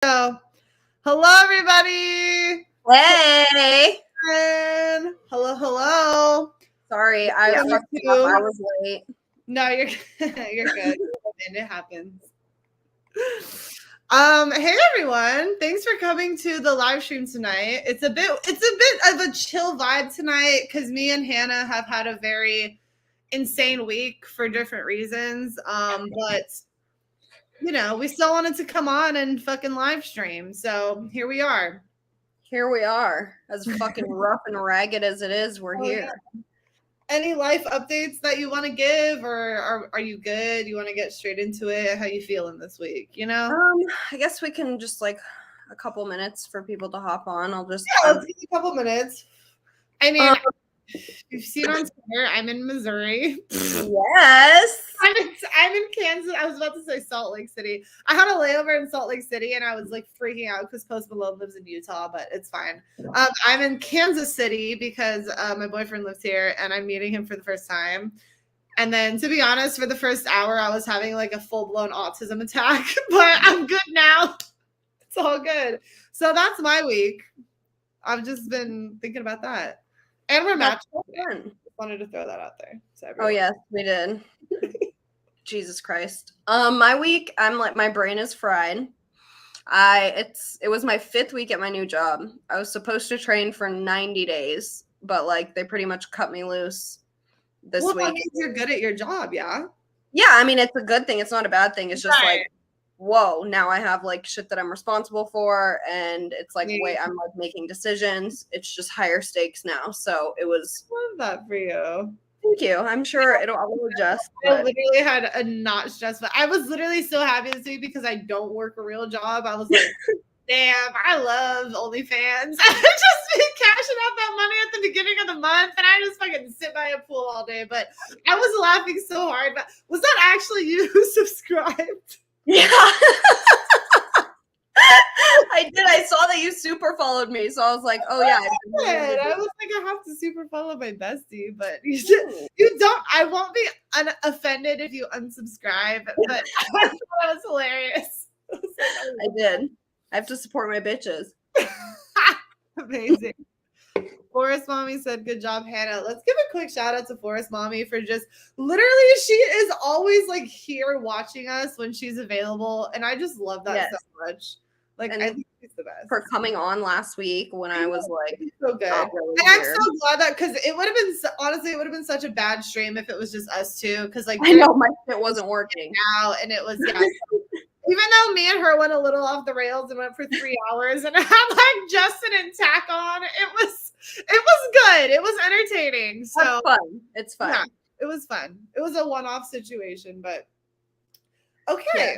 So, hello, everybody. Hey. And hello. Sorry, I Yeah, fucked up. I was late. No, you're you're good. And it happens. Hey everyone. Thanks for coming to the live stream tonight. It's a bit of a chill vibe tonight because me and Hannah have had a very insane week for different reasons. But you know, we still wanted to come on and fucking live stream. So here we are. Here we are. As fucking rough and ragged as it is, we're here. Yeah. Any life updates that you want to give, or are you good? You want to get straight into it? How you feeling this week? You know? I guess we can just like a couple minutes for people to hop on. Let's give a couple minutes. I mean, you've seen on Twitter, I'm in Missouri. Yes. I'm in Kansas. I was about to say Salt Lake City. I had a layover in Salt Lake City, and I was like freaking out because Post Malone lives in Utah, but it's fine. I'm in Kansas City because my boyfriend lives here, and I'm meeting him for the first time. And then, to be honest, for the first hour, I was having like a full-blown autism attack, but I'm good now. It's all good. So that's my week. I've just been thinking about that. And we're matching. Wanted to throw that out there. Oh yes, we did. Jesus Christ. My week, I'm like, my brain is fried. It was my 5th week at my new job. I was supposed to train for 90 days, but like they pretty much cut me loose this week. That means you're good at your job, yeah? Yeah, I mean, it's a good thing. It's not a bad thing. It's just like, whoa, now I have like shit that I'm responsible for, and it's like, wait, I'm like making decisions. It's just higher stakes now. So it was. Love that for you. Thank you. I'm sure I will adjust. I literally had a not stressful. I was literally so happy this week because I don't work a real job. I was like, damn, I love OnlyFans. I just been cashing out that money at the beginning of the month, and I just fucking sit by a pool all day. But I was laughing so hard. But was that actually you who subscribed? Yeah. I did. I saw that you super followed me, so I was like, "Oh yeah." I was like, I have to super follow my bestie, but you don't. I won't be offended if you unsubscribe. But that was hilarious. I did. I have to support my bitches. Amazing. Forest Mommy said, good job, Hannah. Let's give a quick shout out to Forest Mommy for just literally, she is always like here watching us when she's available. And I just love that so much. Like, I think she's the best. For coming on last week when I was like, so good. Really and I'm so glad that, because it would have been, honestly, it would have been such a bad stream if it was just us two. Because like, I know my shit wasn't working now, and it was, yeah. Even though me and her went a little off the rails and went for 3 hours and had like Justin and Tack on, it was good. It was entertaining. So that's fun. It's fun. Yeah, it was fun. It was a one-off situation, but okay. Yeah.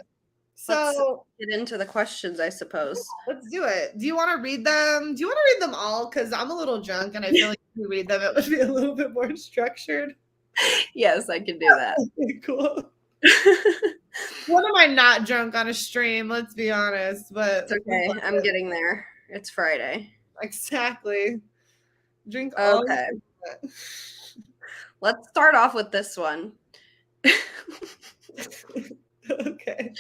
So let's get into the questions, I suppose. Let's do it. Do you want to read them? Do you want to read them all? Because I'm a little drunk and I feel like if you read them, it would be a little bit more structured. Yes, I can do that. Okay, cool. When am I not drunk on a stream? Let's be honest, but it's okay. I'm getting there. It's Friday. Exactly. Drink. Okay. Let's start off with this one. Okay.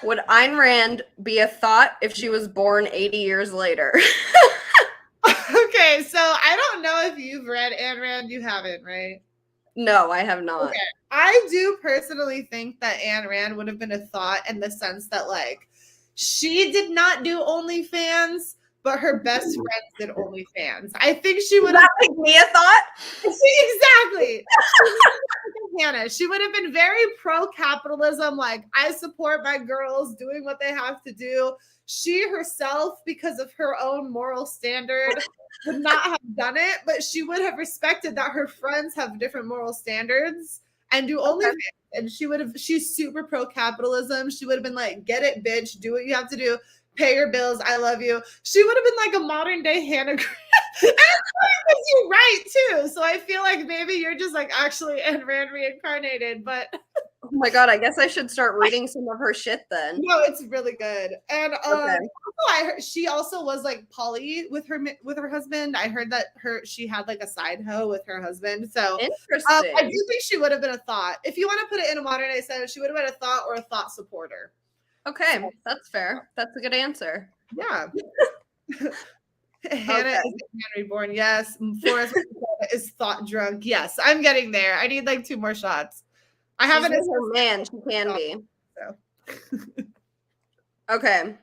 Would Ayn Rand be a thought if she was born 80 years later? Okay, so I don't know if you've read Ayn Rand. You haven't, right? No, I have not. Okay. I do personally think that Ayn Rand would have been a thought in the sense that, like, she did not do OnlyFans, but her best friends did OnlyFans. I think she would have make me a thought. Exactly. Hannah, she would have been very pro-capitalism. Like, I support my girls doing what they have to do. She herself, because of her own moral standard, would not have done it, but she would have respected that her friends have different moral standards and do OnlyFans. And she's super pro-capitalism. She would have been like, get it, bitch, do what you have to do, pay your bills, I love you. She would have been like a modern day Hannah Grant. And you're right too. So I feel like maybe you're just like actually Ayn Rand reincarnated, but oh my God, I guess I should start reading some of her shit then. No, it's really good. And I heard she also was like poly with her husband. I heard that she had like a side hoe with her husband. So interesting. I do think she would have been a thought. If you want to put it in a modern day sense, she would have been a thought or a thought supporter. Okay, that's fair. That's a good answer. Yeah. Hannah is Man Reborn. Yes. Forrest is Thot drunk. Yes, I'm getting there. I need like 2 more shots. I haven't. She's a man. She can be. So. Okay.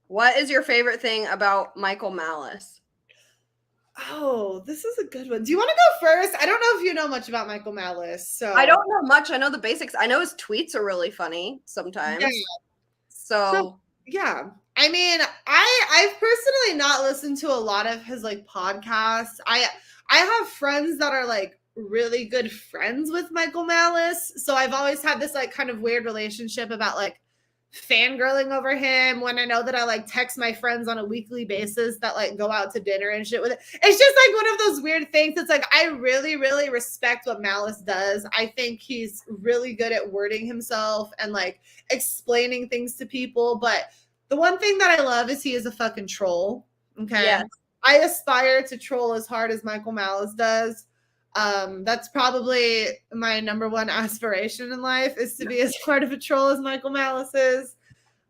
What is your favorite thing about Michael Malus? Oh, this is a good one. Do you want to go first? I don't know if you know much about Michael Malus. So I don't know much. I know the basics. I know his tweets are really funny sometimes. Yeah. So yeah. I mean, I've personally not listened to a lot of his like podcasts. I have friends that are like really good friends with Michael Malus. So I've always had this like kind of weird relationship about like fangirling over him when I know that I like text my friends on a weekly basis that like go out to dinner and shit with it. It's just like one of those weird things. It's like I really, really respect what Malus does. I think he's really good at wording himself and like explaining things to people. But the one thing that I love is he is a fucking troll. Okay. yes. I aspire to troll as hard as Michael Malus does. That's probably my number one aspiration in life is to be as hard of a troll as Michael Malus is.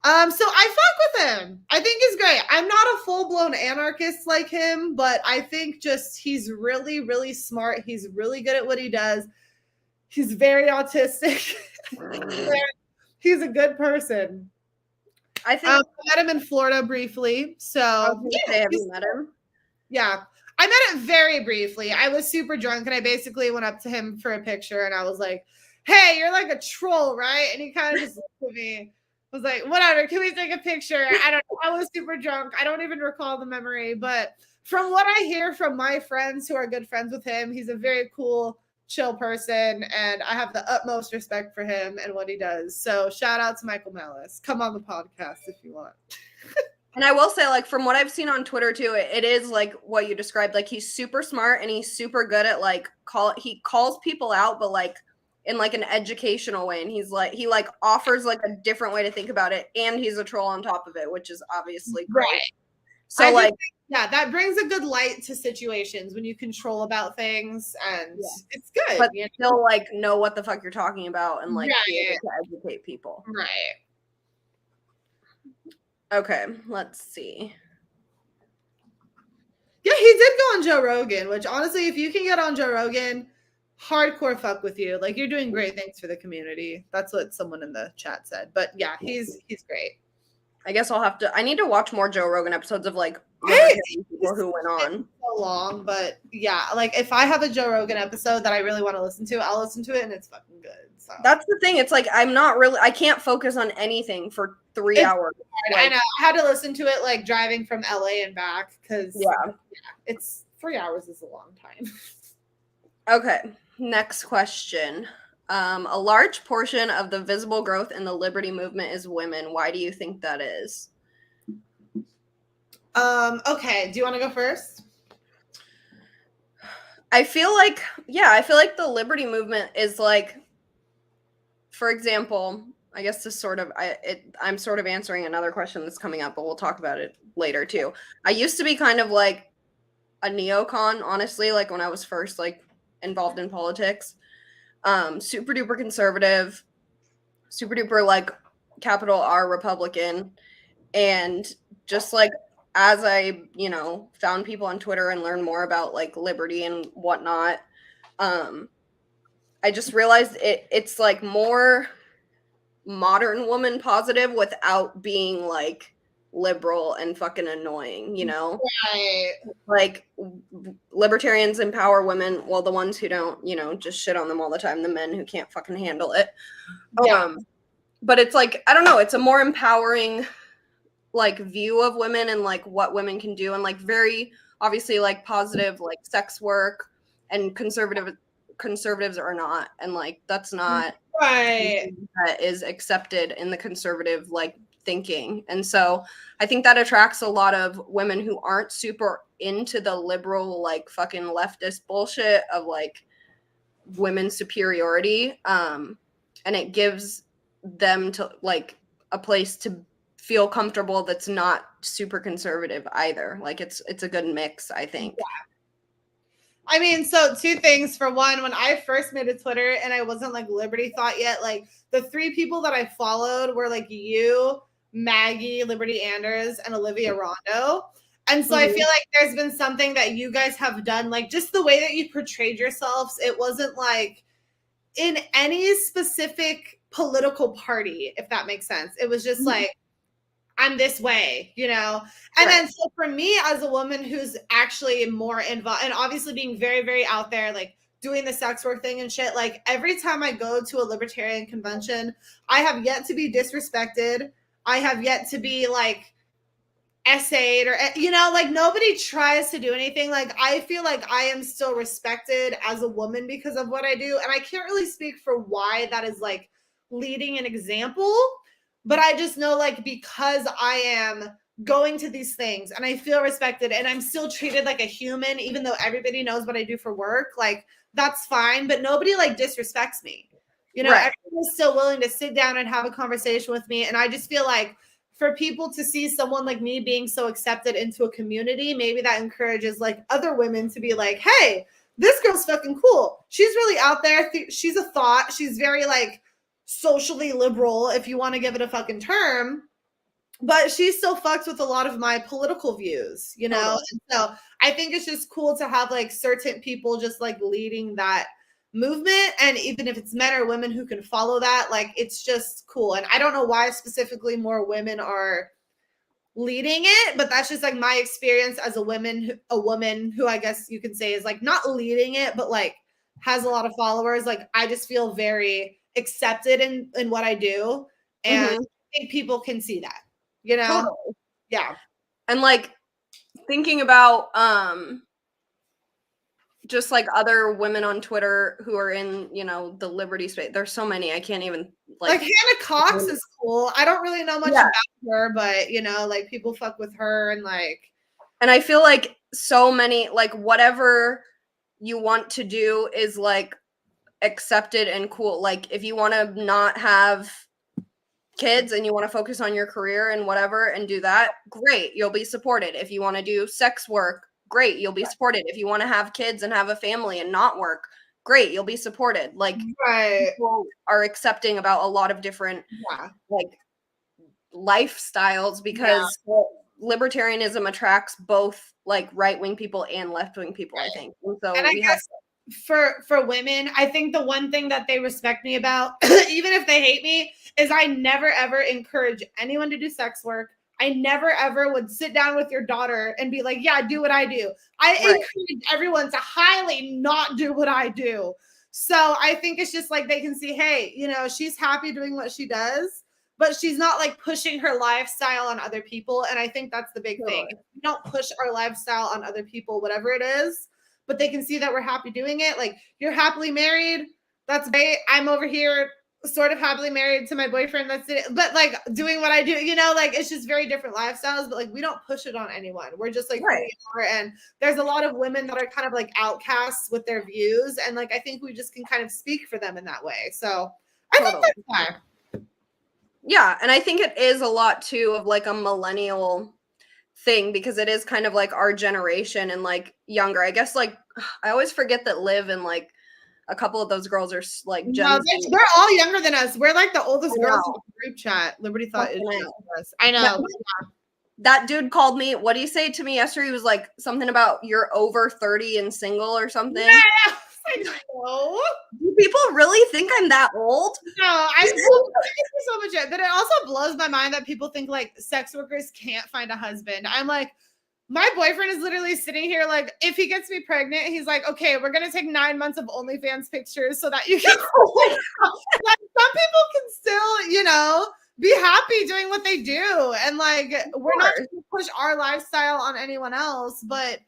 So I fuck with him. I think he's great. I'm not a full-blown anarchist like him, but I think just he's really, really smart. He's really good at what he does. He's very autistic. He's a good person. I think I met him in Florida briefly. So have you met him? Yeah. I met him very briefly. I was super drunk and I basically went up to him for a picture and I was like, hey, you're like a troll, right? And he kind of just looked at me. Was like, whatever, can we take a picture? I don't know. I was super drunk. I don't even recall the memory. But from what I hear from my friends who are good friends with him, he's a very cool, chill person. And I have the utmost respect for him and what he does. So shout out to Michael Malus. Come on the podcast if you want. And I will say, like, from what I've seen on Twitter too, it is like what you described. Like, he's super smart and he's super good at like he calls people out, but like in like an educational way. And he like offers like a different way to think about it. And he's a troll on top of it, which is obviously great. Right. So yeah, that brings a good light to situations when you control about things and it's good. But you still like know what the fuck you're talking about and like be able to educate people. Right. Okay, let's see. Yeah, he did go on Joe Rogan, which honestly, if you can get on Joe Rogan, hardcore fuck with you. Like you're doing great things for the community. That's what someone in the chat said. But yeah, he's great. I guess I need to watch more Joe Rogan episodes of like people who went on. So long, but yeah, like if I have a Joe Rogan episode that I really want to listen to, I'll listen to it and it's fucking good. So that's the thing. It's like I can't focus on anything for 3 hours. Like, I know. I had to listen to it like driving from LA and back because it's 3 hours is a long time. Okay, next question. A large portion of the visible growth in the liberty movement is women. Why do you think that is? Okay. Do you want to go first? I feel like the liberty movement is like, for example, I guess this sort of, I'm sort of answering another question that's coming up, but we'll talk about it later too. I used to be kind of like a neocon, honestly, like when I was first like involved in politics. Super duper conservative, super duper like capital R Republican. And just like as I, found people on Twitter and learned more about like liberty and whatnot, I just realized it's like more modern woman positive without being like liberal and fucking annoying, Right. Like libertarians empower women, well, the ones who don't, just shit on them all the time, the men who can't fucking handle it. But it's like, I don't know, it's a more empowering like view of women and like what women can do, and like very obviously like positive like sex work, and conservatives are not, and like that's not right that is accepted in the conservative like thinking. And so I think that attracts a lot of women who aren't super into the liberal like fucking leftist bullshit of like women's superiority, and it gives them to like a place to feel comfortable that's not super conservative either. Like it's a good mix, I think. I mean, so two things. For one, when I first made a Twitter and I wasn't like Liberty Thot yet, like the three people that I followed were like you, Maggie, Liberty Anders, and Olivia Rondo. And so I feel like there's been something that you guys have done, like just the way that you portrayed yourselves. It wasn't like in any specific political party, if that makes sense. It was just like, I'm this way, you know? And then so for me as a woman who's actually more involved and obviously being very, very out there, like doing the sex work thing and shit, like every time I go to a libertarian convention, I have yet to be disrespected. I have yet to be like essayed or, you know, like nobody tries to do anything. Like I feel like I am still respected as a woman because of what I do. And I can't really speak for why that is like leading an example, but I just know like because I am going to these things and I feel respected and I'm still treated like a human, even though everybody knows what I do for work, like that's fine, but nobody like disrespects me. You know, everyone is still willing to sit down and have a conversation with me. And I just feel like for people to see someone like me being so accepted into a community, maybe that encourages like other women to be like, hey, this girl's fucking cool. She's really out there. She's a thought. She's very like socially liberal, if you want to give it a fucking term, but she still fucks with a lot of my political views, you know? And so I think it's just cool to have like certain people just like leading that movement. And even if it's men or women who can follow that, like it's just cool. And I don't know why specifically more women are leading it, but that's just like my experience as a woman who I guess you could say is like not leading it, but like has a lot of followers. Like I just feel very accepted in what I do. And I think people can see that, you know? Totally. Yeah. And like thinking about just like other women on Twitter who are in, you know, the liberty space. There's so many. I can't even like Hannah Cox is cool. I don't really know much about her, but you know, like people fuck with her and like. And I feel like so many, like whatever you want to do is like accepted and cool. Like if you want to not have kids and you want to focus on your career and whatever and do that, great, you'll be supported. If you want to do sex work, great, you'll be supported. If you want to have kids and have a family and not work, great, you'll be supported. Like people are accepting about a lot of different like lifestyles because libertarianism attracts both like right-wing people and left-wing people, I think. And so and I guess for women, I think the one thing that they respect me about, even if they hate me, is I never ever encourage anyone to do sex work. I never ever would sit down with your daughter and be like, yeah, do what I do. I encourage everyone to highly not do what I do. So I think it's just like they can see, hey, you know, she's happy doing what she does, but she's not like pushing her lifestyle on other people. And I think that's the big thing. We don't push our lifestyle on other people, whatever it is, but they can see that we're happy doing it. Like you're happily married. That's great. I'm over here sort of happily married to my boyfriend. That's it. But like doing what I do, you know, like it's just very different lifestyles, but like we don't push it on anyone. We're just like, who we are. And there's a lot of women that are kind of like outcasts with their views. And like, I think we just can kind of speak for them in that way. So I think that's fine. Yeah. And I think it is a lot too of like a millennial thing because it is kind of like our generation and like younger. I guess like I always forget that Liv and like a couple of those girls are like no, they're all younger than us. We're like the oldest girls in the group chat. Liberty Thot is us. I know. That dude called me. What did he say to me yesterday? He was like something about you're over 30 and single or something. Yeah. I know. Do people really think I'm that old? No, I so much. But it also blows my mind that people think like sex workers can't find a husband. I'm like, my boyfriend is literally sitting here like, if he gets me pregnant, he's like, okay, we're gonna take 9 months of OnlyFans pictures so that you can like some people can still, you know, be happy doing what they do. And like we're not gonna push our lifestyle on anyone else, but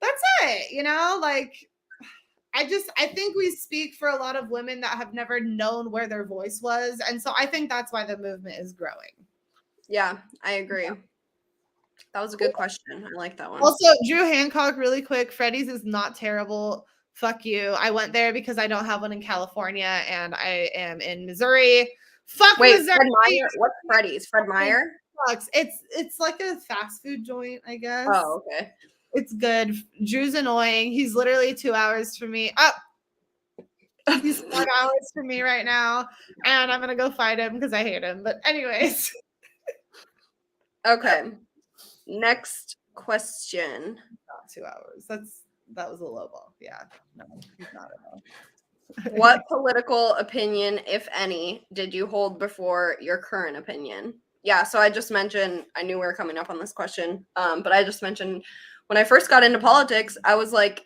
that's it, you know, like I think we speak for a lot of women that have never known where their voice was. And so I think that's why the movement is growing. Yeah, I agree. That was a good question. I like that one. Also, Drew Hancock, really quick. Freddy's is not terrible. Fuck you. I went there because I don't have one in California and I am in Missouri. Fuck Missouri. Fred Meyer? What's Freddy's? Fred Meyer? It's like a fast food joint, I guess. Oh, okay. It's good. Drew's annoying. He's literally 2 hours from me. He's 4 hours from me right now, and I'm gonna go fight him because I hate him. But anyways. Okay. Next question. Not 2 hours. That was a low ball. Yeah. No, he's not at all. What political opinion, if any, did you hold before your current opinion? Yeah, so I just mentioned, I knew we were coming up on this question, but I just mentioned when I first got into politics, I was like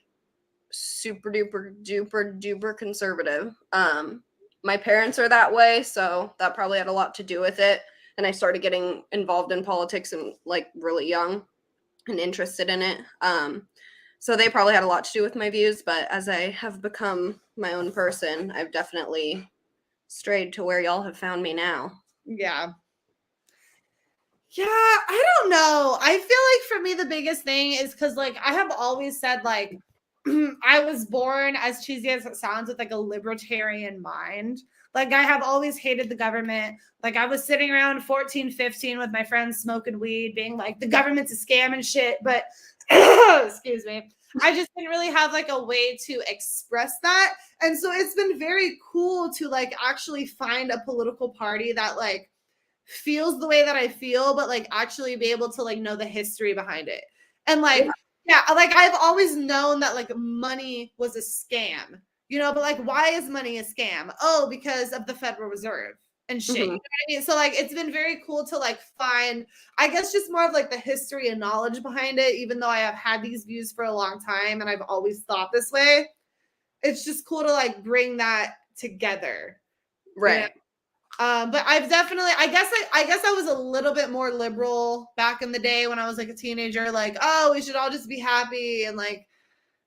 super duper duper duper conservative. My parents are that way, so that probably had a lot to do with it. And I started getting involved in politics and like really young and interested in it. So they probably had a lot to do with my views, but as I have become my own person, I've definitely strayed to where y'all have found me now. Yeah. Yeah, I don't know. I feel like for me, the biggest thing is because, like, I have always said, like, I was born, as cheesy as it sounds, with like a libertarian mind. Like, I have always hated the government. Like, I was sitting around 14, 15 with my friends smoking weed, being like, the government's a scam and shit. But, excuse me, I just didn't really have like a way to express that. And so it's been very cool to like actually find a political party that like feels the way that I feel, but like actually be able to like know the history behind it. And like, yeah, like I've always known that like money was a scam, you know, but like, why is money a scam? Oh, because of the Federal Reserve and shit. You know what I mean? So like, it's been very cool to like find, I guess, just more of like the history and knowledge behind it, even though I have had these views for a long time and I've always thought this way. It's just cool to like bring that together. Right. You know? But I've definitely, I guess I was a little bit more liberal back in the day when I was like a teenager, like, oh, we should all just be happy and like,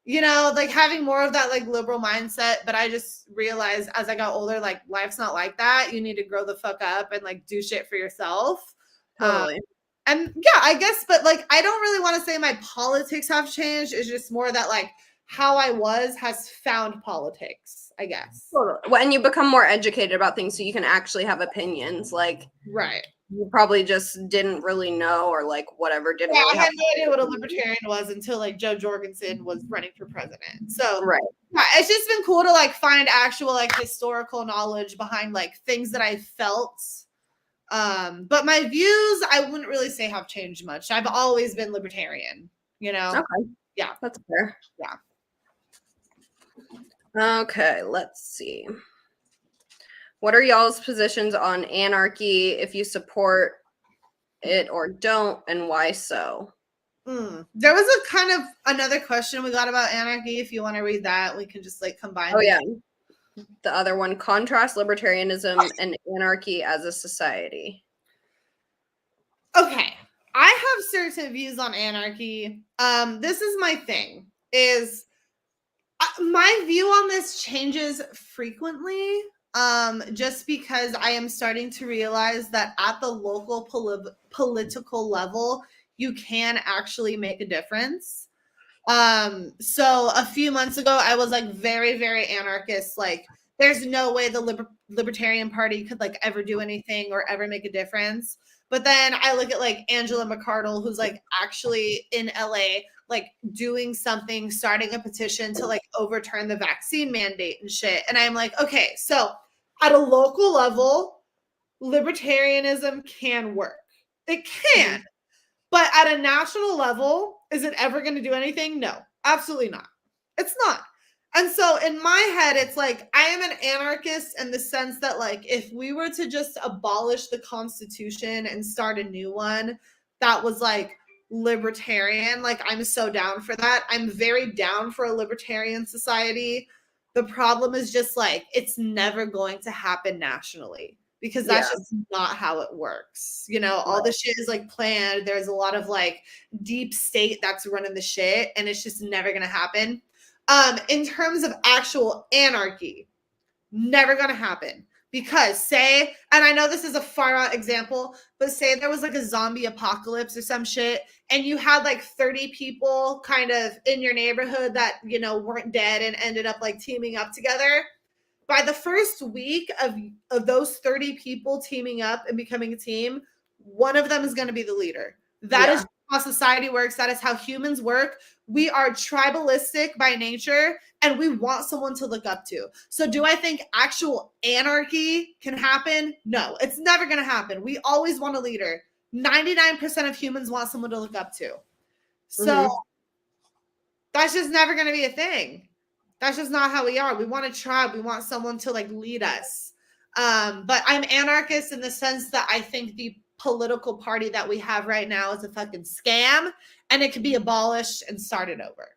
you know, like having more of that like liberal mindset. But I just realized as I got older, like life's not like that. You need to grow the fuck up and like do shit for yourself. Totally. And yeah, I guess, but like, I don't really want to say my politics have changed. It's just more that like how I was has found politics, I guess. Totally. Well, and you become more educated about things so you can actually have opinions. Like, right. You probably just didn't really know or like whatever. Didn't Yeah, really I had no idea what a libertarian was until like Joe Jorgensen was running for president. So right. Yeah, it's just been cool to like find actual like historical knowledge behind like things that I felt. But my views, I wouldn't really say have changed much. I've always been libertarian, you know? Okay. Yeah. That's fair. Yeah. Okay, let's see. What are y'all's positions on anarchy, if you support it or don't, and why so? There was a kind of another question we got about anarchy. If you want to read that, we can just like combine. Oh, yeah. The other one, contrast libertarianism and anarchy as a society. Okay. I have certain views on anarchy. This is my thing, is my view on this changes frequently. Just because I am starting to realize that at the local political level, you can actually make a difference. So a few months ago, I was like very, very anarchist. Like, there's no way the Libertarian Party could like ever do anything or ever make a difference. But then I look at like Angela McArdle, who's like actually in LA, like doing something, starting a petition to like overturn the vaccine mandate and shit. And I'm like, okay, so at a local level, libertarianism can work. It can. But at a national level, is it ever going to do anything? No, absolutely not. It's not. And so in my head, it's like, I am an anarchist in the sense that like, if we were to just abolish the Constitution and start a new one that was like libertarian, like I'm so down for that. I'm very down for a libertarian society. The problem is just like, it's never going to happen nationally, because that's just not how it works. You know, all the shit is like planned. There's a lot of like deep state that's running the shit, and it's just never going to happen. In terms of actual anarchy, never going to happen. Because say, and I know this is a far out example, but say there was like a zombie apocalypse or some shit, and you had like 30 people kind of in your neighborhood that, you know, weren't dead and ended up like teaming up together. By the first week of those 30 people teaming up and becoming a team, one of them is going to be the leader. That is how society works. That is how humans work. We are tribalistic by nature, and we want someone to look up to. So do I think actual anarchy can happen? No, it's never going to happen. We always want a leader. 99% of humans want someone to look up to. So that's just never going to be a thing. That's just not how we are. We want a tribe. We want someone to like lead us. But I'm anarchist in the sense that I think the political party that we have right now is a fucking scam, and it could be abolished and started over.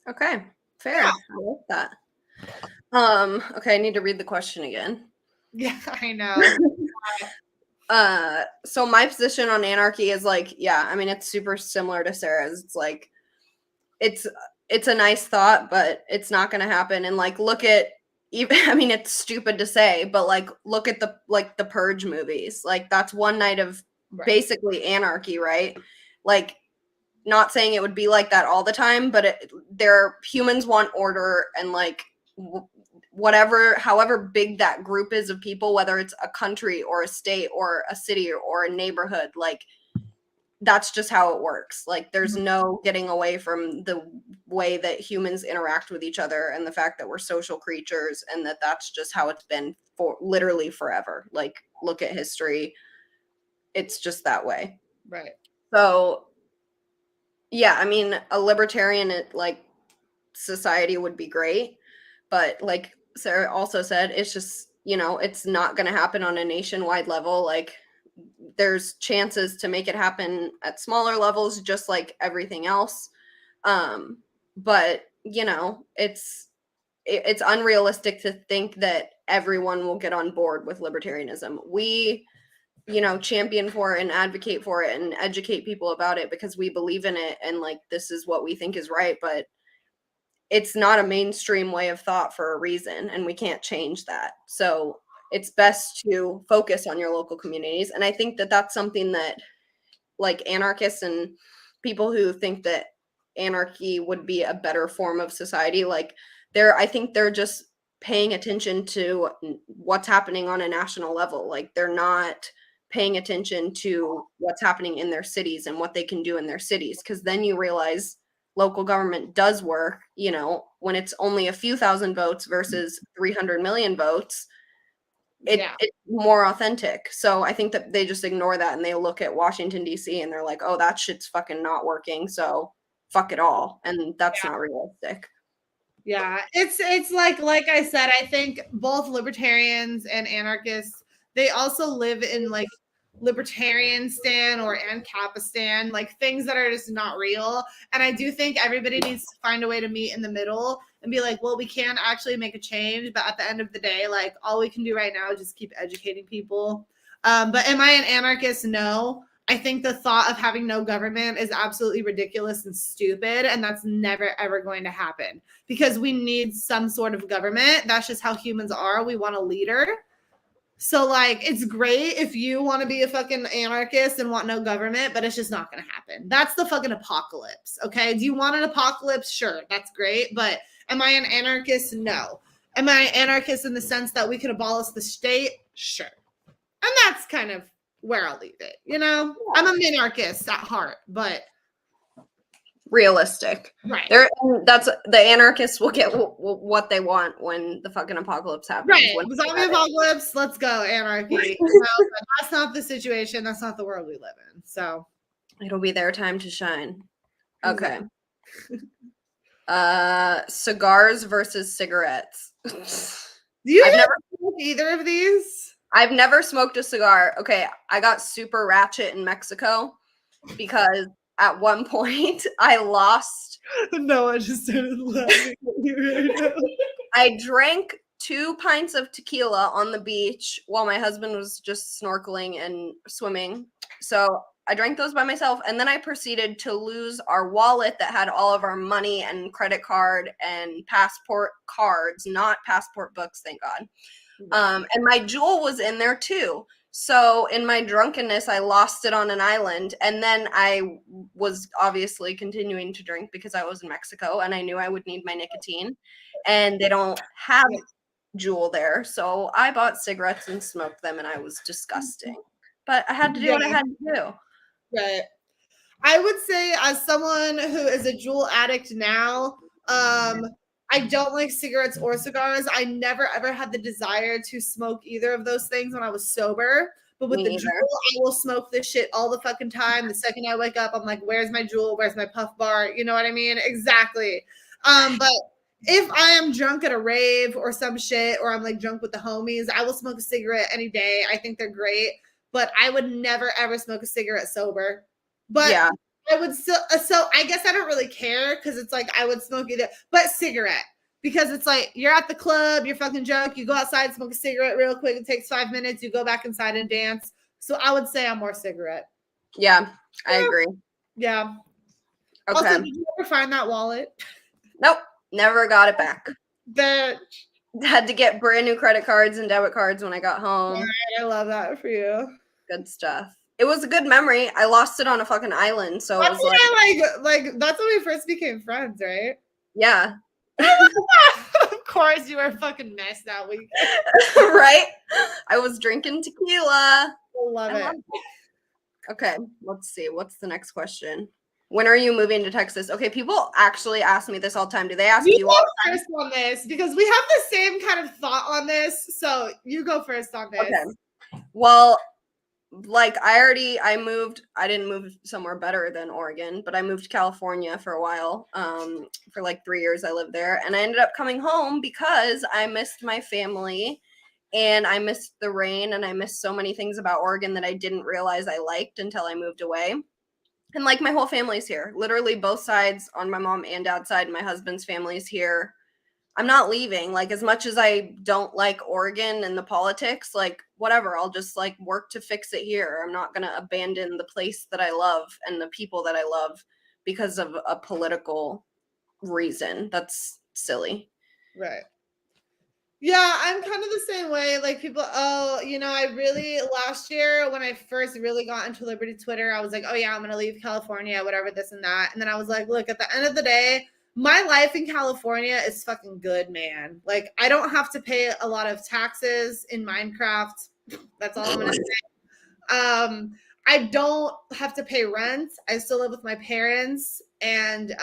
Okay, fair. Yeah. I like that. Okay, I need to read the question again. Yeah, I know. So my position on anarchy is like, yeah, I mean, it's super similar to Sarah's. It's like, it's a nice thought, but it's not going to happen. And like, look at, even, I mean, it's stupid to say, but like, look at the Purge movies. Like, that's one night of basically anarchy, right? Like, not saying it would be like that all the time, but humans want order, and like whatever, however big that group is of people, whether it's a country or a state or a city or a neighborhood, like that's just how it works. Like there's no getting away from the way that humans interact with each other, and the fact that we're social creatures, and that's just how it's been for literally forever. Like look at history. It's just that way. Right. So yeah, I mean, a libertarian like society would be great, but like Sarah also said, it's just, it's not going to happen on a nationwide level. Like there's chances to make it happen at smaller levels, just like everything else. But it's unrealistic to think that everyone will get on board with libertarianism. We champion for it and advocate for it and educate people about it because we believe in it, and like this is what we think is right, but it's not a mainstream way of thought for a reason, and we can't change that. So it's best to focus on your local communities. And I think that that's something that like anarchists and people who think that anarchy would be a better form of society, like I think they're just paying attention to what's happening on a national level. Like they're not paying attention to what's happening in their cities and what they can do in their cities, because then you realize local government does work, when it's only a few thousand votes versus 300 million votes. It's more authentic. So I think that they just ignore that, and they look at Washington, D.C. and they're like, oh, that shit's fucking not working, so fuck it all. And that's not realistic. Yeah, it's like I said, I think both libertarians and anarchists, they also live in like libertarian stand or Ancapistan, like things that are just not real. And I do think everybody needs to find a way to meet in the middle and be like, well, we can actually make a change, but at the end of the day, like all we can do right now is just keep educating people. But am I an anarchist? No. I think the thought of having no government is absolutely ridiculous and stupid, and that's never, ever going to happen because we need some sort of government. That's just how humans are. We want a leader. So, like, it's great if you want to be a fucking anarchist and want no government, but it's just not going to happen. That's the fucking apocalypse, okay? Do you want an apocalypse? Sure, that's great, but am I an anarchist? No. Am I an anarchist in the sense that we could abolish the state? Sure. And that's kind of where I'll leave it. I'm a minarchist at heart, but realistic. Right. That's the anarchists will get what they want when the fucking apocalypse happens. Right. Zombie apocalypse. Let's go anarchy. That's not the situation. That's not the world we live in. So it'll be their time to shine. Okay. Cigars versus cigarettes. Do you never smoked either of these? I've never smoked a cigar. Okay, I got super ratchet in Mexico because at one point I lost. No, I just started laughing at you right now. I drank 2 pints of tequila on the beach while my husband was just snorkeling and swimming. So I drank those by myself, and then I proceeded to lose our wallet that had all of our money and credit card and passport cards, not passport books, thank God. And my jewel was in there too. So in my drunkenness, I lost it on an island. And then I was obviously continuing to drink because I was in Mexico and I knew I would need my nicotine. And they don't have jewel there. So I bought cigarettes and smoked them, and I was disgusting. But I had to do what I had to do. Right. I would say, as someone who is a Juul addict now, I don't like cigarettes or cigars. I never ever had the desire to smoke either of those things when I was sober. But with Me the neither. Juul, I will smoke this shit all the fucking time. The second I wake up, I'm like, where's my Juul? Where's my puff bar? You know what I mean? Exactly. But if I am drunk at a rave or some shit, or I'm like drunk with the homies, I will smoke a cigarette any day. I think they're great, but I would never ever smoke a cigarette sober. But Yeah. I would still, so I guess I don't really care because it's like I would smoke either, but cigarette. Because it's like you're at the club, you're fucking drunk, you go outside, smoke a cigarette real quick, it takes 5 minutes, you go back inside and dance. So I would say I'm more cigarette. Yeah, I agree. Yeah. Okay. Also, did you ever find that wallet? Nope, never got it back. That Had to get brand new credit cards and debit cards when I got home. I love that for you. Good stuff. It was a good memory. I lost it on a fucking island, so That's it was like that's when we first became friends, right? yeah. Of course, you were a fucking mess that week. Right? I was drinking tequila. I love it. Okay, let's see. What's the next question? When are you moving to Texas? Okay, people actually ask me this all the time. Do they ask you all go first on this because we have the same kind of thought on this. So you go first on this. Okay. Well, like I moved. I didn't move somewhere better than Oregon, but I moved to California for a while. For like 3 years I lived there, and I ended up coming home because I missed my family. And I missed the rain, and I missed so many things about Oregon that I didn't realize I liked until I moved away. And like my whole family's here, literally both sides on my mom and dad's side. My husband's family's here. I'm not leaving. Like, as much as I don't like Oregon and the politics, like whatever, I'll just like work to fix it here. I'm not going to abandon the place that I love and the people that I love because of a political reason. That's silly. Right. Yeah, I'm kind of the same way. Like people, I really last year when I first really got into Liberty Twitter, I was like, oh yeah, I'm gonna leave California, whatever, this and that. And then I was like, look, at the end of the day, my life in California is fucking good, man. Like I don't have to pay a lot of taxes in Minecraft. That's all I'm gonna say. I don't have to pay rent. I still live with my parents, and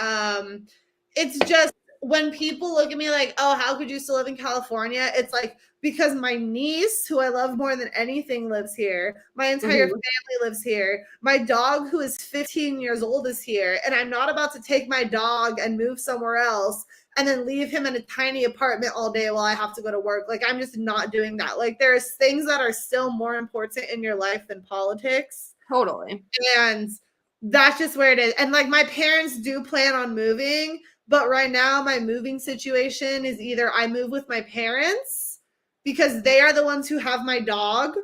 it's just when people look at me like, oh, how could you still live in California? It's like, because my niece, who I love more than anything, lives here. My entire family lives here. My dog, who is 15 years old, is here. And I'm not about to take my dog and move somewhere else and then leave him in a tiny apartment all day while I have to go to work. Like, I'm just not doing that. Like, there's things that are still more important in your life than politics. Totally. And that's just where it is. And like, my parents do plan on moving, but right now my moving situation is either I move with my parents because they are the ones who have my dog,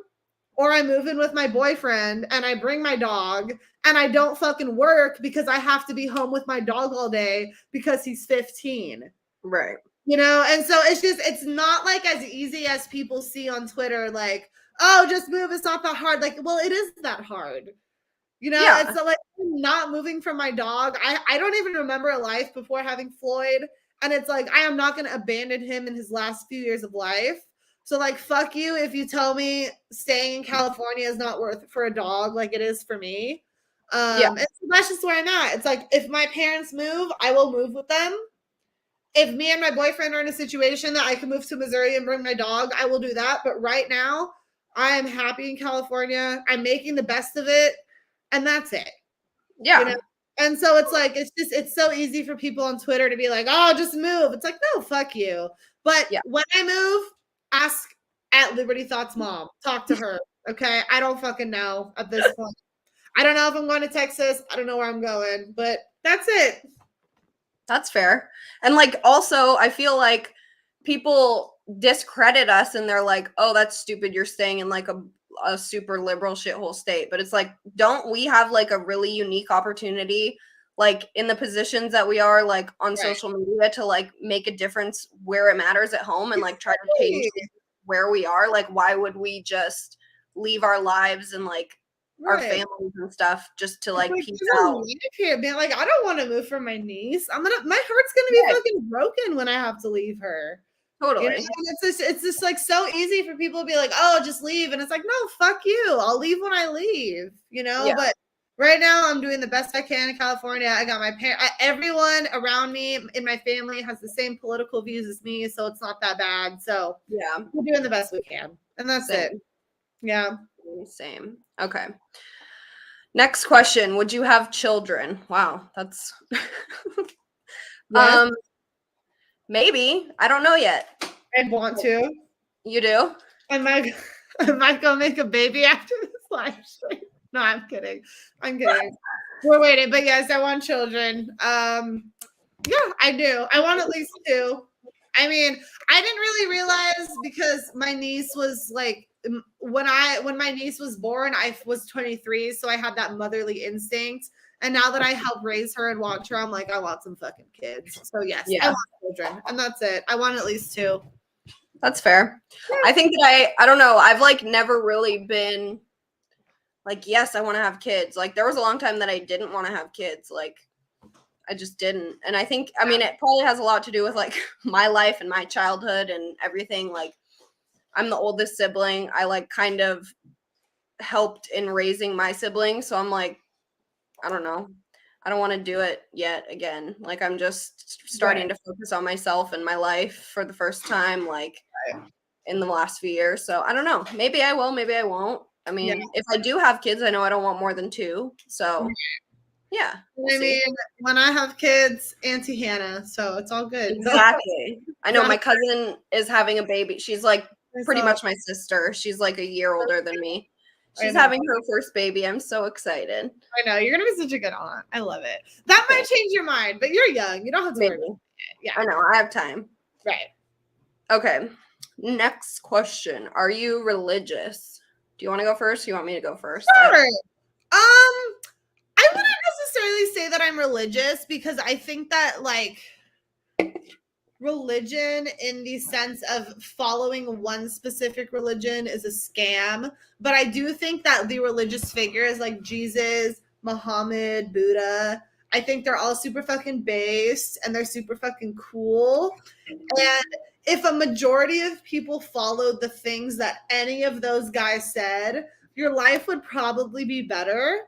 or I move in with my boyfriend and I bring my dog and I don't fucking work because I have to be home with my dog all day because he's 15. Right. You know, and so it's not like as easy as people see on Twitter, like, oh, just move. It's not that hard. Like, well, it is that hard. You know, Yeah. it's like not moving from my dog. I don't even remember a life before having Floyd. And it's like, I am not going to abandon him in his last few years of life. So like, fuck you if you tell me staying in California is not worth it for a dog like it is for me. And so that's just where I'm at. It's like, if my parents move, I will move with them. If me and my boyfriend are in a situation that I can move to Missouri and bring my dog, I will do that. But right now, I am happy in California. I'm making the best of it. And that's it. Yeah. You know? And so it's like, it's so easy for people on Twitter to be like, oh, just move. It's like, no, fuck you. But when I move, ask at Liberty Thot's mom. Talk to her. Okay. I don't fucking know at this point. I don't know if I'm going to Texas. I don't know where I'm going, but that's it. That's fair. And like, also, I feel like people discredit us and they're like, oh, that's stupid. You're staying in like a super liberal shithole state. But it's like, don't we have like a really unique opportunity, like in the positions that we are, like on social media, to like make a difference where it matters at home and like try to change where we are? Like, why would we just leave our lives and like our families and stuff just to like peace out? Here, man, like, I don't want to move for my niece. My heart's gonna be fucking broken when I have to leave her. Totally. You know? And it's just like so easy for people to be like, oh, just leave. And it's like, no, fuck you. I'll leave when I leave, you know? But Right now, I'm doing the best I can in California. I got my everyone around me in my family has the same political views as me, so it's not that bad. So Yeah. we're doing the best we can, and that's it. Same. Yeah. Same. Okay. Next question. Would you have children? Wow, that's Yes, maybe. I don't know yet. I'd want to. You do? I might, I might go make a baby after this live stream. No, I'm kidding. I'm kidding. We're waiting, but yes, I want children. Yeah, I do. I want at least two. I mean, I didn't really realize because my niece was like when my niece was born, I was 23, so I had that motherly instinct. And now that I help raise her and watch her, I'm like, I want some fucking kids. So yes, I Yeah. want children, and that's it. I want at least two. That's fair. I think that I don't know. I've like never really been like, yes, I want to have kids. Like there was a long time that I didn't want to have kids. Like I just didn't. And I think, I mean, it probably has a lot to do with like my life and my childhood and everything. Like I'm the oldest sibling. I like kind of helped in raising my siblings. So I'm like, I don't know. I don't want to do it yet again. Like I'm just starting to focus on myself and my life for the first time, like in the last few years. So I don't know. Maybe I will, maybe I won't. I mean, if I do have kids, I know I don't want more than two. So yeah. I mean, when I have kids, Auntie Hannah, so it's all good. Exactly. I know my cousin is having a baby. She's like pretty much my sister. She's like a year older than me. She's having her first baby. I'm so excited. I know. You're going to be such a good aunt. I love it. That might change your mind, but you're young. You don't have to worry about it. Yeah. I know. I have time. Right. Okay. Next question. Are you religious? Do you want to go first? Or you want me to go first? Sure. I wouldn't necessarily say that I'm religious because I think that like religion in the sense of following one specific religion is a scam. But I do think that the religious figures like Jesus, Muhammad, Buddha, I think they're all super fucking based and they're super fucking cool. And if a majority of people followed the things that any of those guys said, your life would probably be better.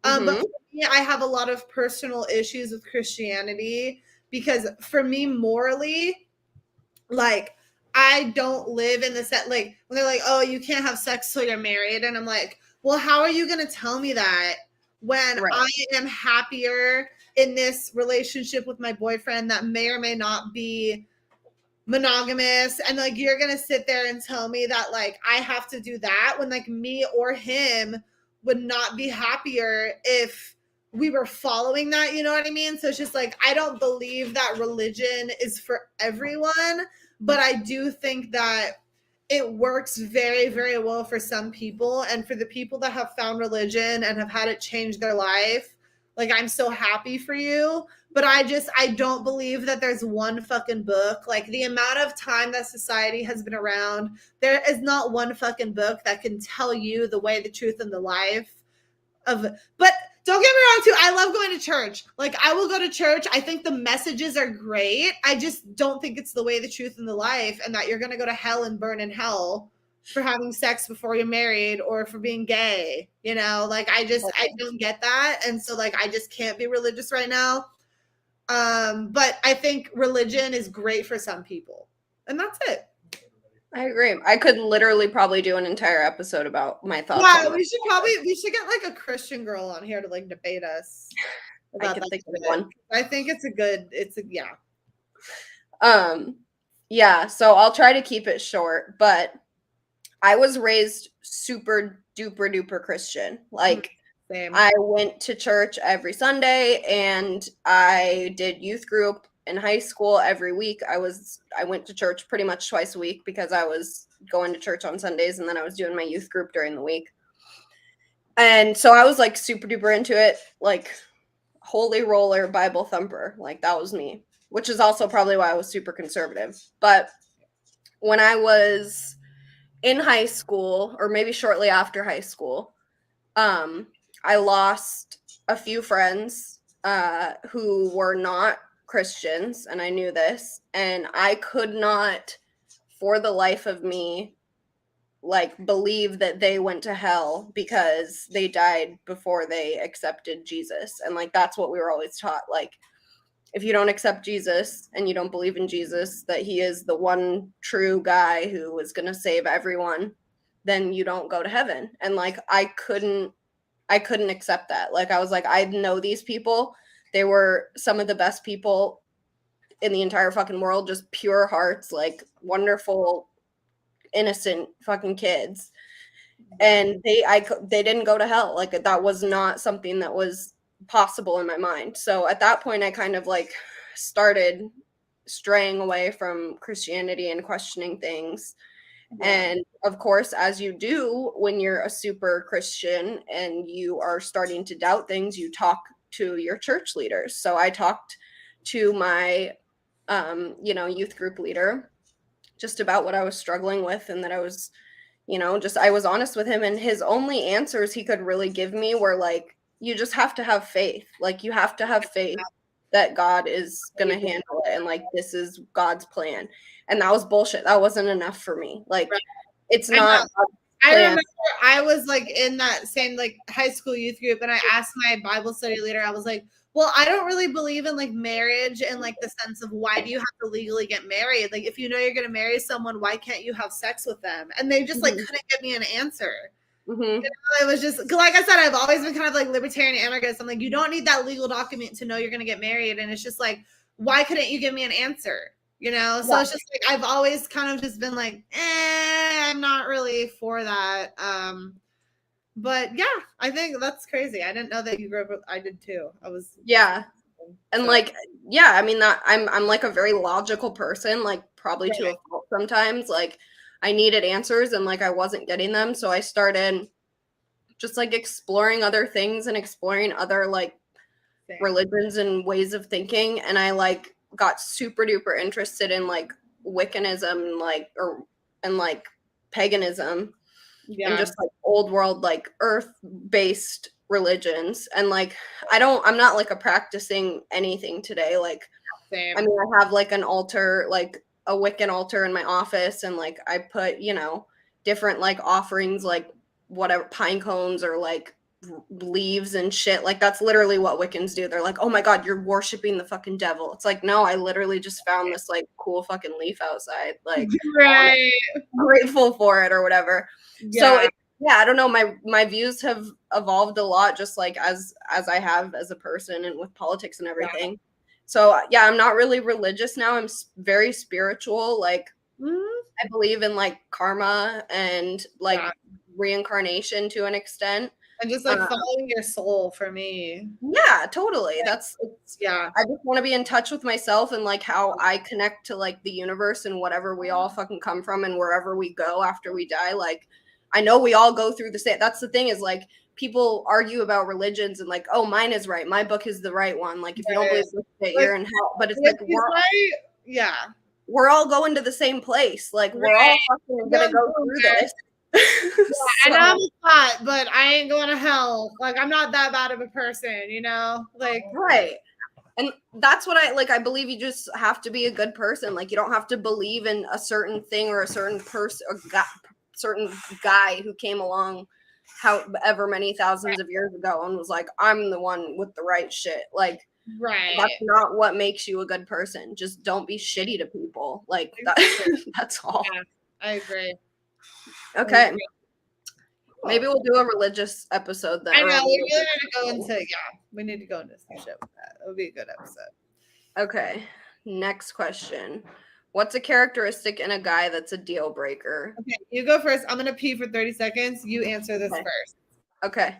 But for me, I have a lot of personal issues with Christianity because for me, morally, like I don't live in the set. Like when they're like, "Oh, you can't have sex till you're married," and I'm like, "Well, how are you going to tell me that when I am happier in this relationship with my boyfriend that may or may not be monogamous, and like you're gonna sit there and tell me that like I have to do that when like me or him would not be happier if we were following that, you know what I mean? So it's just like I don't believe that religion is for everyone, but I do think that it works very, very well for some people. And for the people that have found religion and have had it change their life, like I'm so happy for you. But I don't believe that there's one fucking book. Like the amount of time that society has been around, there is not one fucking book that can tell you the way, the truth, and the life of. But don't get me wrong, too. I love going to church. Like I will go to church. I think the messages are great. I just don't think it's the way, the truth, and the life, and that you're gonna go to hell and burn in hell for having sex before you're married or for being gay. You know, like I don't get that, and so like I just can't be religious right now. But I think religion is great for some people, and that's it. I agree. I could literally probably do an entire episode about my thoughts. Yeah, we should get like a Christian girl on here to like debate us. I can think of one. I think it's a yeah. Yeah, so I'll try to keep it short, but I was raised super duper duper Christian. Like Same. I went to church every Sunday and I did youth group in high school every week. I went to church pretty much twice a week because I was going to church on Sundays and then I was doing my youth group during the week. And so I was like super duper into it, like holy roller Bible thumper. Like that was me, which is also probably why I was super conservative. But when I was in high school, or maybe shortly after high school, I lost a few friends who were not Christians, and I knew this, and I could not, for the life of me, like believe that they went to hell because they died before they accepted Jesus. And like that's what we were always taught. Like if you don't accept Jesus and you don't believe in Jesus, that he is the one true guy who is going to save everyone, then you don't go to heaven. And like I couldn't accept that. Like I was like, I know these people. They were some of the best people in the entire fucking world, just pure hearts, like wonderful, innocent fucking kids. And they didn't go to hell. Like that was not something that was possible in my mind. So at that point I kind of like started straying away from Christianity and questioning things. And of course, as you do when you're a super Christian and you are starting to doubt things, you talk to your church leaders. So I talked to my youth group leader just about what I was struggling with, and that I was, I was honest with him, and his only answers he could really give me were like, you just have to have faith. Like you have to have faith that God is going to handle it, and like this is God's plan. And that was bullshit. That wasn't enough for me. Like it's not I remember I was like in that same like high school youth group, and I asked my Bible study leader, I was like, well, I don't really believe in like marriage and like the sense of why do you have to legally get married? Like if you know you're going to marry someone, why can't you have sex with them? And they just like couldn't give me an answer. It was just like I said, I've always been kind of like libertarian anarchist. I'm like, you don't need that legal document to know you're going to get married. And it's just like, why couldn't you give me an answer? So it's just like I've always kind of just been like, I'm not really for that. But yeah, I think that's crazy. I didn't know that you grew up with, I did too. And like, I mean that I'm like a very logical person, like probably to a fault sometimes. Like I needed answers and like I wasn't getting them. So I started just like exploring other things and exploring other like religions and ways of thinking. And I like got super duper interested in like Wiccanism, and like paganism. And just like old world, like earth based religions. And like I'm not like a practicing anything today. Like I mean I have like an altar, like a Wiccan altar in my office, and like I put different like offerings, like whatever, pine cones or like leaves and shit. Like that's literally what Wiccans do. They're like, oh my god, you're worshiping the fucking devil. It's like, no, I literally just found this like cool fucking leaf outside, like grateful for it or whatever. So I don't know, my views have evolved a lot, just like as I have as a person and with politics and everything. So I'm not really religious now. I'm very spiritual. Like I believe in like karma and like reincarnation to an extent. And just like following your soul for me. Yeah, totally. I just want to be in touch with myself and like how I connect to like the universe and whatever we all fucking come from and wherever we go after we die. Like I know we all go through the same. That's the thing, is like people argue about religions and like, oh, mine is right, my book is the right one. Like if you don't believe this shit, you're in hell. But it's like we're all going to the same place. Like we're all fucking gonna go through this. I know I'm hot, but I ain't going to hell. Like I'm not that bad of a person, like right. And that's what I believe you just have to be a good person. Like you don't have to believe in a certain thing or a certain person or certain guy who came along however many thousands of years ago and was like, I'm the one with the right shit. Like that's not what makes you a good person. Just don't be shitty to people. Like that's all. I agree. Okay. Maybe we'll do a religious episode then. I know, we really need to go into we need to go into some shit with that. It would be a good episode. Okay. Next question. What's a characteristic in a guy that's a deal breaker? Okay, you go first. I'm gonna pee for 30 seconds. You answer this first. Okay.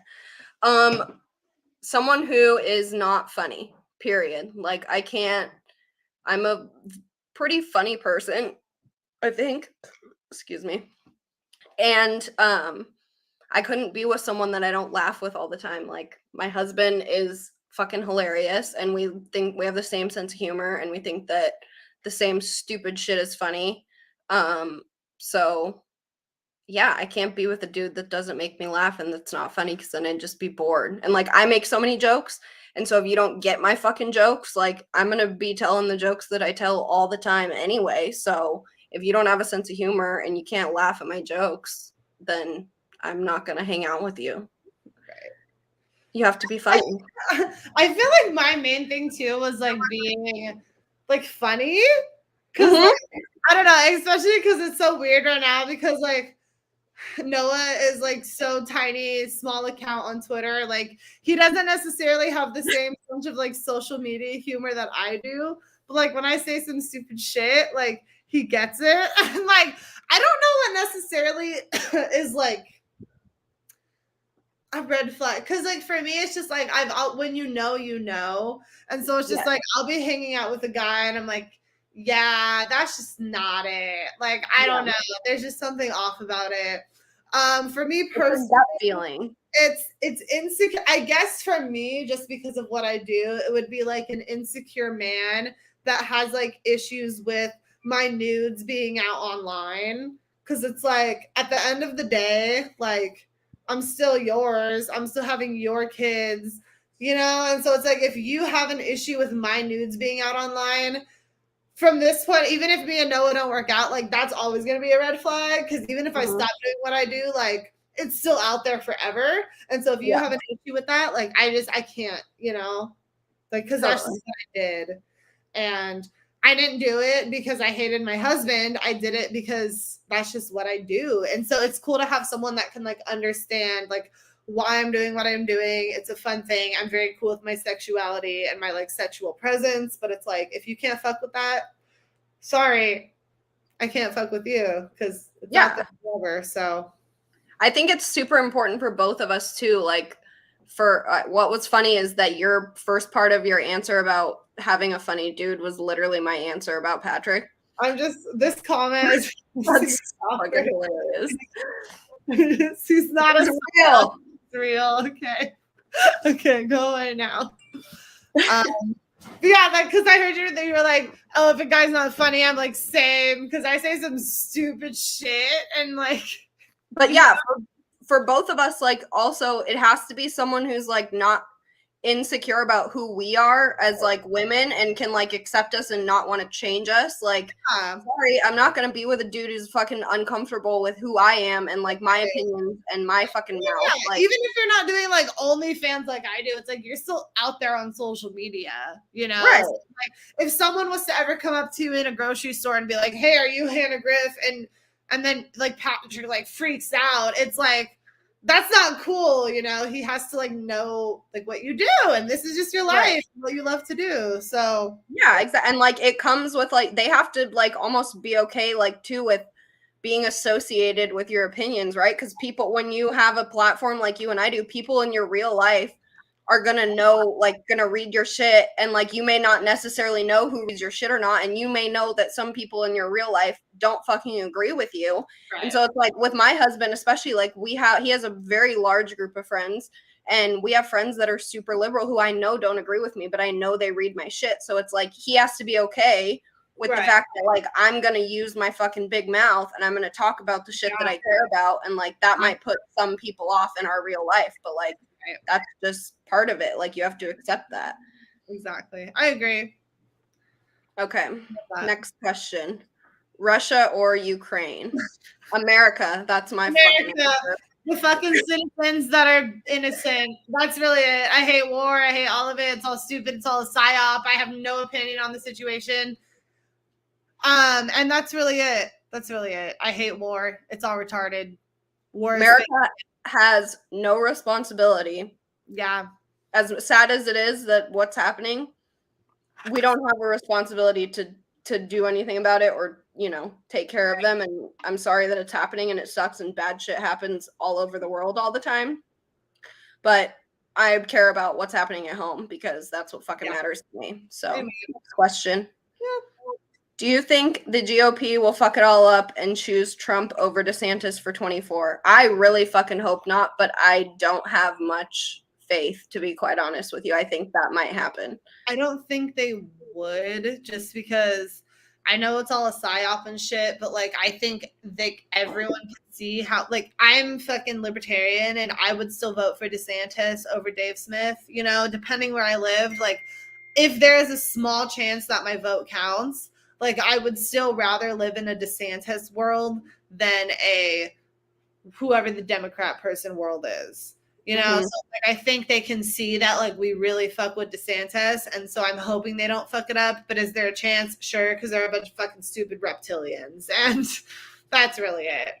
Someone who is not funny, period. Like I'm a pretty funny person, I think. Excuse me. And I couldn't be with someone that I don't laugh with all the time. Like my husband is fucking hilarious, and we think we have the same sense of humor, and we think that the same stupid shit is funny. So I can't be with a dude that doesn't make me laugh and that's not funny, because then I'd just be bored. And like I make so many jokes, and so if you don't get my fucking jokes, like I'm gonna be telling the jokes that I tell all the time anyway. So if you don't have a sense of humor and you can't laugh at my jokes, then I'm not gonna hang out with you. Right. You have to be funny. I feel like my main thing too was like being like funny. Cause Mhm. like, I don't know, especially because it's so weird right now because like Noah is like so tiny, small account on Twitter. Like he doesn't necessarily have the same bunch of like social media humor that I do. But like when I say some stupid shit, like he gets it. And like I don't know what necessarily is like a red flag because like for me it's just like when you know, and so it's just like I'll be hanging out with a guy and I'm like, yeah, that's just not it. Like I don't know, there's just something off about it. For me personally, that feeling. It's insecure. I guess for me, just because of what I do, it would be like an insecure man that has like issues with my nudes being out online. Cause it's like at the end of the day, like I'm still yours. I'm still having your kids, you know? And so it's like if you have an issue with my nudes being out online, from this point, even if me and Noah don't work out, like that's always gonna be a red flag. Cause even if I stop doing what I do, like it's still out there forever. And so if you have an issue with that, like I can't, you know, like because that's just what I did. And I didn't do it because I hated my husband. I did it because that's just what I do. And so it's cool to have someone that can like understand like why I'm doing what I'm doing. It's a fun thing. I'm very cool with my sexuality and my like sexual presence, but it's like if you can't fuck with that, sorry, I can't fuck with you because it's out there forever. So I think it's super important for both of us too. Like for what was funny is that your first part of your answer about having a funny dude was literally my answer about Patrick. I'm just this comment is That's fucking hilarious. He's not It's as real. It's real. Okay. Okay, go away now. Yeah, like because I heard you were like, oh, if a guy's not funny, I'm like, same, because I say some stupid shit and like But yeah, for both of us, like also it has to be someone who's like not insecure about who we are as like women and can like accept us and not want to change us. Like, sorry, I'm not gonna be with a dude who's fucking uncomfortable with who I am and like my opinions and my fucking mouth. Like, even if you're not doing like OnlyFans like I do, it's like you're still out there on social media, you know? right. So, like if someone was to ever come up to you in a grocery store and be like, hey, are you Hannah Griff? And then like Patrick like freaks out, it's like that's not cool, you know. He has to like know like what you do, and this is just your life, what you love to do. So yeah, exactly. And like it comes with like they have to like almost be okay like too with being associated with your opinions, right? Because people, when you have a platform like you and I do, people in your real life are gonna know, like, gonna read your shit, and like you may not necessarily know who reads your shit or not, and you may know that some people in your real life don't fucking agree with you. Right. And so it's like with my husband, especially, like he has a very large group of friends, and we have friends that are super liberal who I know don't agree with me, but I know they read my shit. So it's like he has to be okay with the fact that like I'm gonna use my fucking big mouth and I'm gonna talk about the shit that I care about, and like that might put some people off in our real life, but like that's just part of it. Like you have to accept that. Exactly. I agree. Okay. Next question. Russia or Ukraine? America. That's my fucking answer. The fucking citizens that are innocent. That's really it. I hate war. I hate all of it. It's all stupid. It's all a psyop. I have no opinion on the situation. And that's really it. That's really it. I hate war. It's all retarded. War. America has no responsibility. Yeah. As sad as it is that what's happening, we don't have a responsibility to do anything about it or, you know, take care of them. And I'm sorry that it's happening and it sucks and bad shit happens all over the world all the time. But I care about what's happening at home because that's what fucking matters to me. So, next question. Do you think the GOP will fuck it all up and choose Trump over DeSantis for 24? I really fucking hope not, but I don't have much faith, to be quite honest with you. I think that might happen. I don't think they would, just because I know it's all a psyop and shit, but like I think like everyone can see how like I'm fucking libertarian and I would still vote for DeSantis over Dave Smith, you know, depending where I live. Like if there is a small chance that my vote counts, like I would still rather live in a DeSantis world than a whoever the Democrat person world is. You know, Mhm. so like I think they can see that like we really fuck with DeSantis, and so I'm hoping they don't fuck it up. But is there a chance? Sure, because they're a bunch of fucking stupid reptilians, and that's really it.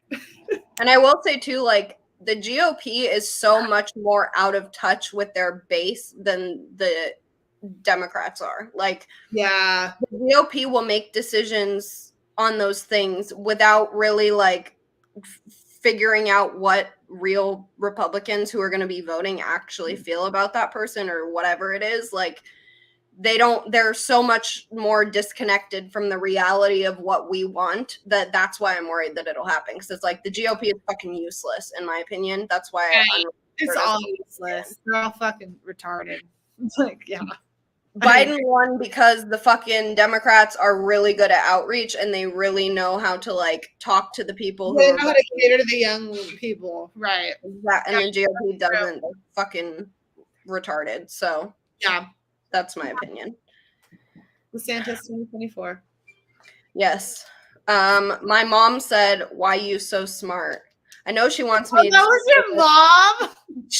And I will say too, like the GOP is so much more out of touch with their base than the Democrats are. Like Yeah, the GOP will make decisions on those things without really like figuring out what real Republicans who are going to be voting actually feel about that person or whatever it is. Like they're so much more disconnected from the reality of what we want that's why I'm worried that it'll happen, because it's like the GOP is fucking useless in my opinion. That's why it's all useless. They're all fucking retarded. It's like, yeah. Biden won because the fucking Democrats are really good at outreach and they really know how to like talk to the people They who know how to cater to the young people, right? and the GOP doesn't. They're fucking retarded. So yeah, that's my opinion. DeSantis 2024. Yes. My mom said, "Why you so smart?" I know she wants me. That was your mom.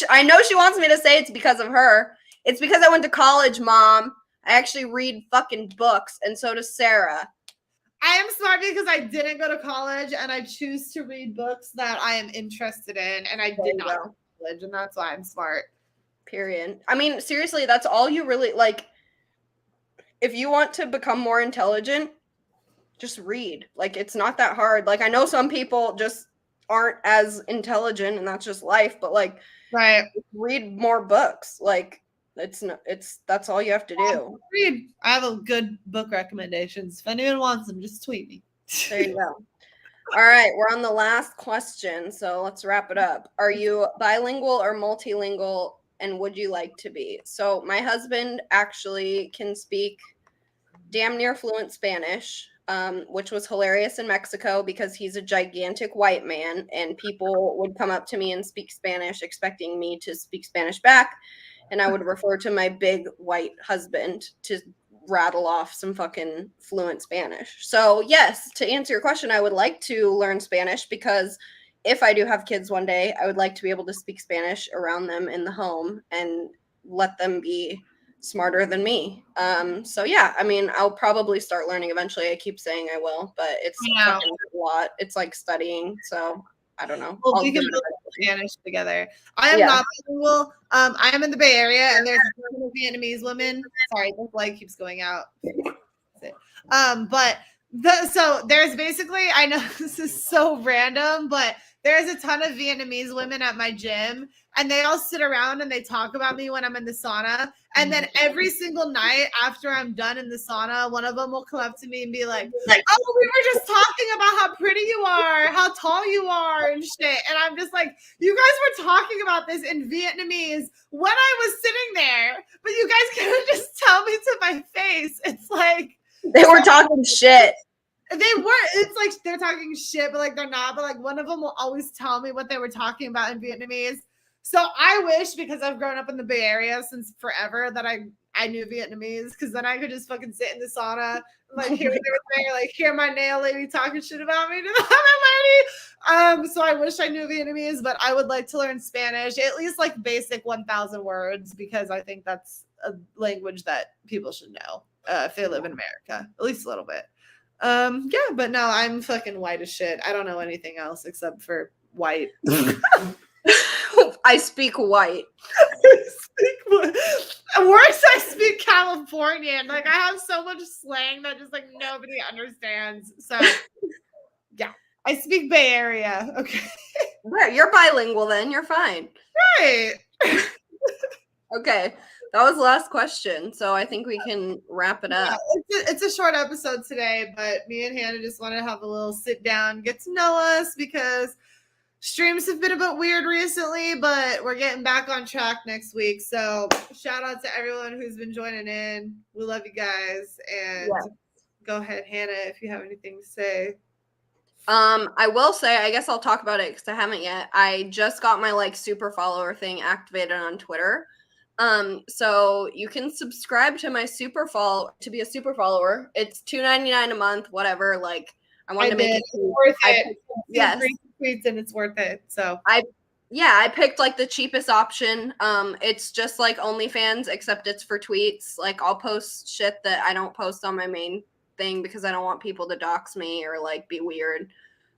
I know she wants me to say it's because of her. It's because I went to college, Mom. I actually read fucking books, and so does Sarah. I am smart because I didn't go to college, and I choose to read books that I am interested in, and I did not go to college, and that's why I'm smart. Period. I mean, seriously, that's all you really like. If you want to become more intelligent, just read. Like, it's not that hard. Like, I know some people just aren't as intelligent, and that's just life. But like, right, read more books. Like, that's all you have to do. Read. I have a good book recommendations. If anyone wants them, just tweet me. There you go. All right, we're on the last question, so let's wrap it up. Are you bilingual or multilingual, and would you like to be? So my husband actually can speak damn near fluent Spanish, which was hilarious in Mexico because he's a gigantic white man, and people would come up to me and speak Spanish expecting me to speak Spanish back, and I would refer to my big white husband to rattle off some fucking fluent Spanish. So yes, to answer your question, I would like to learn Spanish because if I do have kids one day, I would like to be able to speak Spanish around them in the home and let them be smarter than me. So yeah, I mean, I'll probably start learning eventually. I keep saying I will, but it's fucking a lot. It's like studying, so I don't know. Well, we can build Spanish together. I am not bilingual. I am in the Bay Area, and there's a ton of Vietnamese women. Sorry, the light keeps going out. But so there's basically, I know this is so random, but there's a ton of Vietnamese women at my gym, and they all sit around and they talk about me when I'm in the sauna. And then every single night after I'm done in the sauna, one of them will come up to me and be like, "Oh, we were just talking about how pretty you are, how tall you are, and shit." And I'm just like, "You guys were talking about this in Vietnamese when I was sitting there, but you guys can't just tell me to my face." It's like they were talking shit. They were. It's like they're talking shit, but like they're not. But like one of them will always tell me what they were talking about in Vietnamese. So I wish, because I've grown up in the Bay Area since forever, that I knew Vietnamese, because then I could just fucking sit in the sauna, like hear what they were saying, like hear my nail lady talking shit about me to the other lady. So I wish I knew Vietnamese, but I would like to learn Spanish, at least like basic 1,000 words, because I think that's a language that people should know if they live in America, at least a little bit. Yeah, but no, I'm fucking white as shit. I don't know anything else except for white. I speak white. Worse, I speak Californian. Like I have so much slang that just like nobody understands. So yeah, I speak Bay Area. Okay. You're bilingual then. You're fine. Right. Okay. That was the last question. So I think we can wrap it up. Yeah, it's a short episode today, but me and Hannah just want to have a little sit down, get to know us, because streams have been a bit weird recently, but we're getting back on track next week. So shout out to everyone who's been joining in. We love you guys. And go ahead, Hannah, if you have anything to say. I will say, I guess I'll talk about it because I haven't yet. I just got my like super follower thing activated on Twitter. So you can subscribe to my to be a super follower. It's $2.99 a month, whatever. Like I wanted to make it worth it. Yes. tweets and it's worth it. So I picked like the cheapest option. It's just like OnlyFans, except it's for tweets. Like I'll post shit that I don't post on my main thing because I don't want people to dox me or like be weird.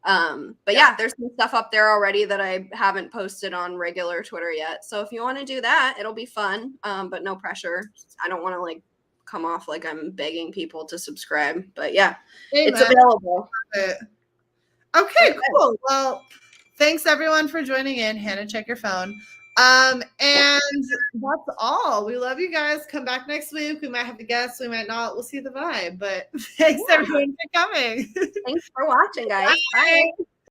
But yeah, there's some stuff up there already that I haven't posted on regular Twitter yet. So if you want to do that, it'll be fun. But no pressure. I don't want to like come off like I'm begging people to subscribe. But yeah, it's available. Okay, cool. Well, thanks everyone for joining in. Hannah, check your phone. And that's all. We love you guys. Come back next week. We might have a guest, we might not. We'll see the vibe. But thanks everyone for coming. Thanks for watching, guys. Bye.